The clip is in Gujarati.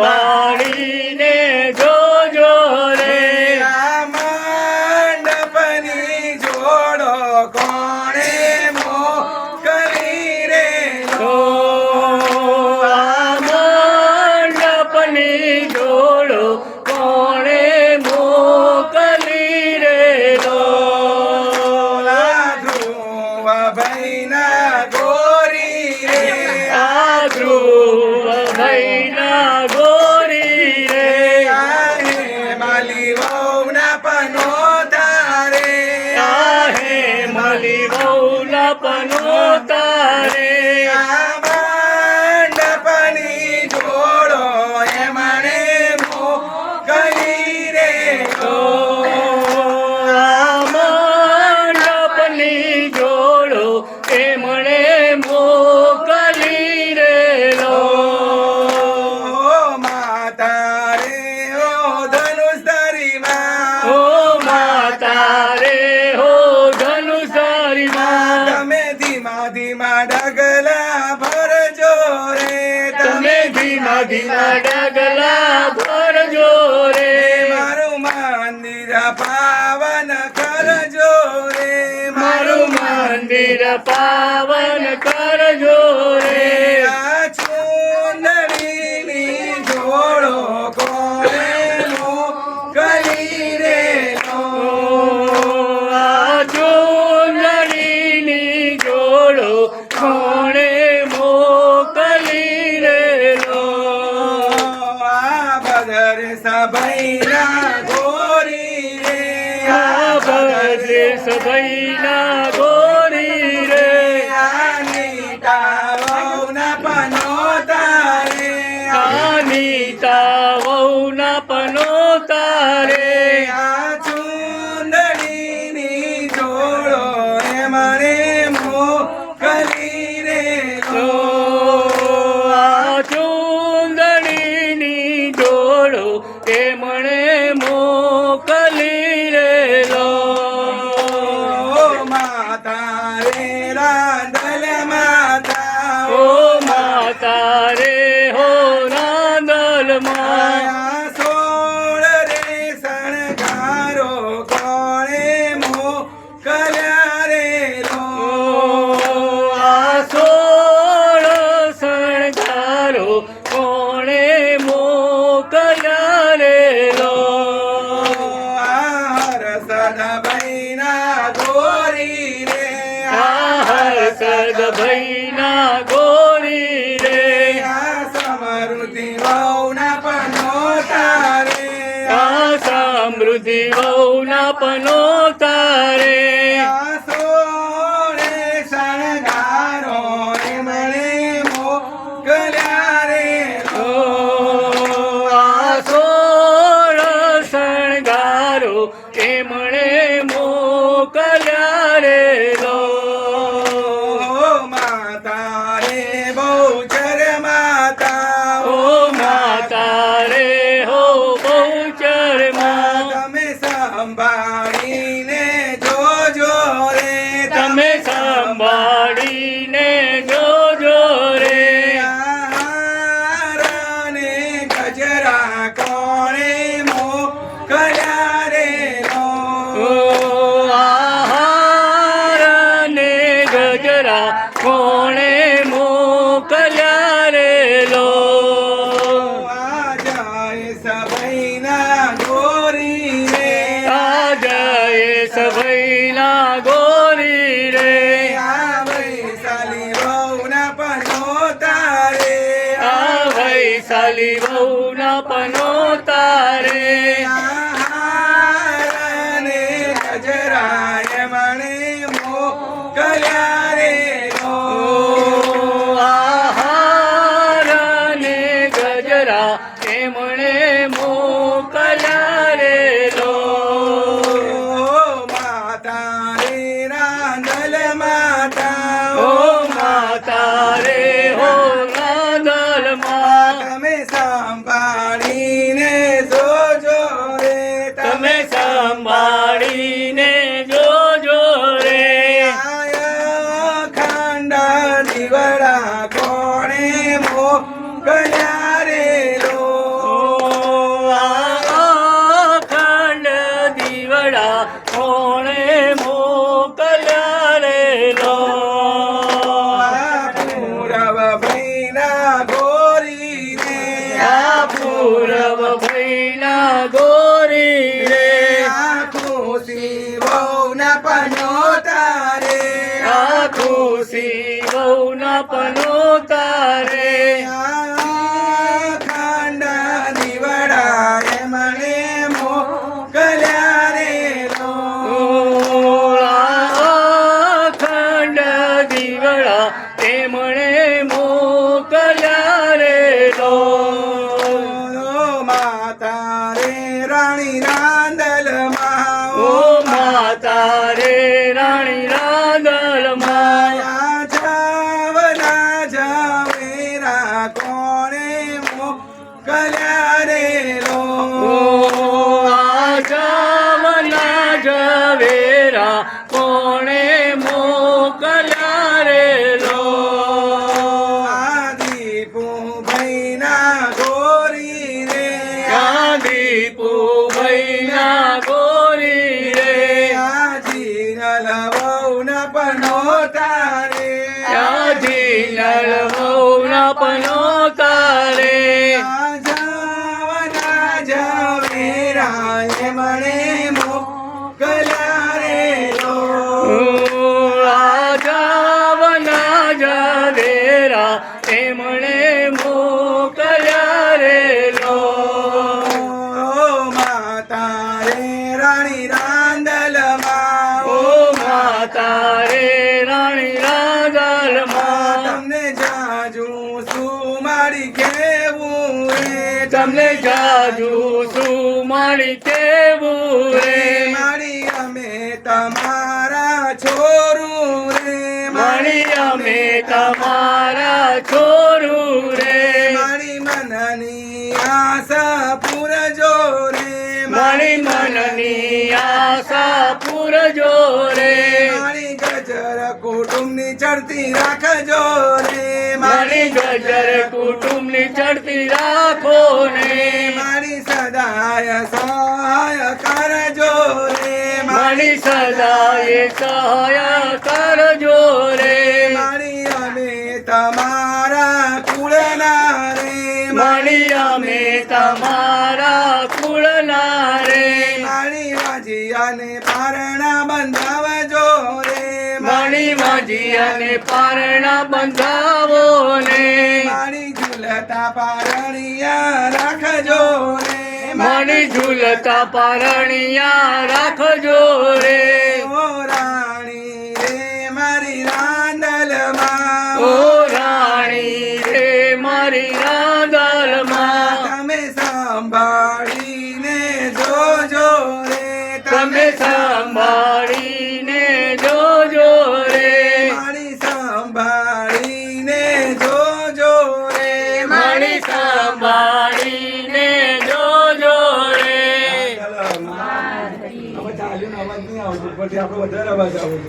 સંભાળીને જોજો રે આ મંડપની જોડો કોણે મોકલી રે તો આ મંડપની જોડો કોણે મોકલી રે લો ધ્રુવ ભાઈના ગોરી રે આ ધ્રુવ ભાઈના ગોરી રે આહે માલી વહુના પનોતા રે આહે માલી વહુના પનોતા રે આ મંડપની જોડો એમણે મોકલી રે તો આ મંડપની જોડો એમણે મોકલી રે લો માતા રે ઓ ધનુષ ધરીમાં ઓ માતા રે હો ધનુષારીમાં તમે ધીમા ધીમા ડગલા ભરજો રે તમે ધીમા ધીમા ડગલા ભરજો રે મારું મંદિર પાવન કરજો રે મારું મંદિર પાવન કરજો રે આ ચુંદડીની જોડો કોણે મોકલી રે લો આ ચૂંદડીની જોડો કોણે મોકલી રે લો આ બદર સભૈના ગોરી રે આ ભદ્રે સભૈના ગોરી રે આનીતા વહુના પનોતા રે અનિતા વહુના પનોતા રે આ ચુંદડીની જોડો એમણે મોકલી રે લો આ ચૂંદડીની જોડો એમણે મોકલી રે લો માતા રે રાંદલ માતા ઓ માતા રે હો રાંદલમાં આ સોળ રે શણગારો કોણે મોકલ્યા રે લો આ 16 શણગારો કોણે મોકલ્યા રે લો આ હરસદ ભાઈના ગોરી રે આ હરસદ ભાઈના ગોરી રે આ સમૃદ્ધિ વહુના પનોતા રે આ સમૃદ્ધિ વહુના પનોતા રે આ સોળે શણગારો એમણે મોકલ્યા રે ઓ આ 16 શણગારો એમણે મોકલ્યા રે લો માતા રે બહુચર માતા ઓ માતા રે હો બહુચરમાં તમે સંભાળીને જોજો રે તમે સંભાળીને જોજો રે હારને ગજરા કોણે મોકલ્યા રે લો ઓ આહાર ને ગજરા કોણે મોકલ્યા રે લો આ જાય સભૈના ગોરી રે આ જય સભૈના ગોરી રે આ વૈશાલી વહુના પનોતા રે આ વૈશાલી વહુના પનોતા રે હારને ગજરા એમણે મોકલ્યા રે લો આહાર ને ગજરા એમણે મોકલ્યા રે લો માતા રે રાંદલ માતા ઓ માતા રે હો રાંદલમાં તમે સંભાળીને જોજો રે તમે સંભાળીને જોજો રે ખંડ દીવડા કોણે મોકલ્યા રે લો ડોસી વહુના પનો તારે ખાંડા દીવડા એમણે મોકલ્યા રે લો ખંડ દીવડા તેમણે મોકલ્યા રે લો માતા રે રાણી રાંદલમાં ઓ માતા રે રાણી રાંદલમાં જાવના જાવેરા કોણે મોકલ્યા રે લો આજવના ઝવેરા કોણે મોકલ્યા રે લો દીપુ ભાઈના ગોરી રે દીપુ ભૈયા ગોરી રે જીનલ વહુના પનો તારે ત્યાંથી નળવના પનો તારે જાવના જાવેરા એમણે મોકલ્યા રે લો રાજાવના ઝવેરા તેમણે મોકલ્યા રે લો માતા રે રાણી રાંદલમાં ઓ માતા રે રાણી રાંદલમાં તમને જાજુ સુમારી કેવું રે તમને જાજુ શું મારી કેવું રે મારી અમે તમારા છોરું રે મારી અમે તમારા છોરું રે મારી મનની આશા પૂરજો રે મારી મનની આશા પૂરજો રે મારી ગજર કુટુંબની ચડતી રાખજો રે મારી ગજર કુટુંબની ચડતી રાખો ને મારી સદાય સહાય કરજો રે મારી સદાય સહાય કરજો રે મારી અમે તમારા કુળના રે મારી અમે તમારા કુળના રે મારી વાજિયાને પારણા બંધાવજો રે મારી માજીયાને પારણા બંધાવો ને મારી ઝૂલતા પારણિયા રાખજો રે મારી ઝૂલતા પારણિયા રાખજો રે ઓ રાણી રે મારી રાંદલમાં ઓ રાણી રે મારી રાંદલમાં તમે સંભાળીને જોજો રે તમે સંભાળીને જોજો રે મારી સંભાળીને જોજો રે મારી સંભાળીને જોજો રે ચાલ્યું ને અવાજ નહીં આવતો ઉપરથી આપણે વધારે અવાજ આવું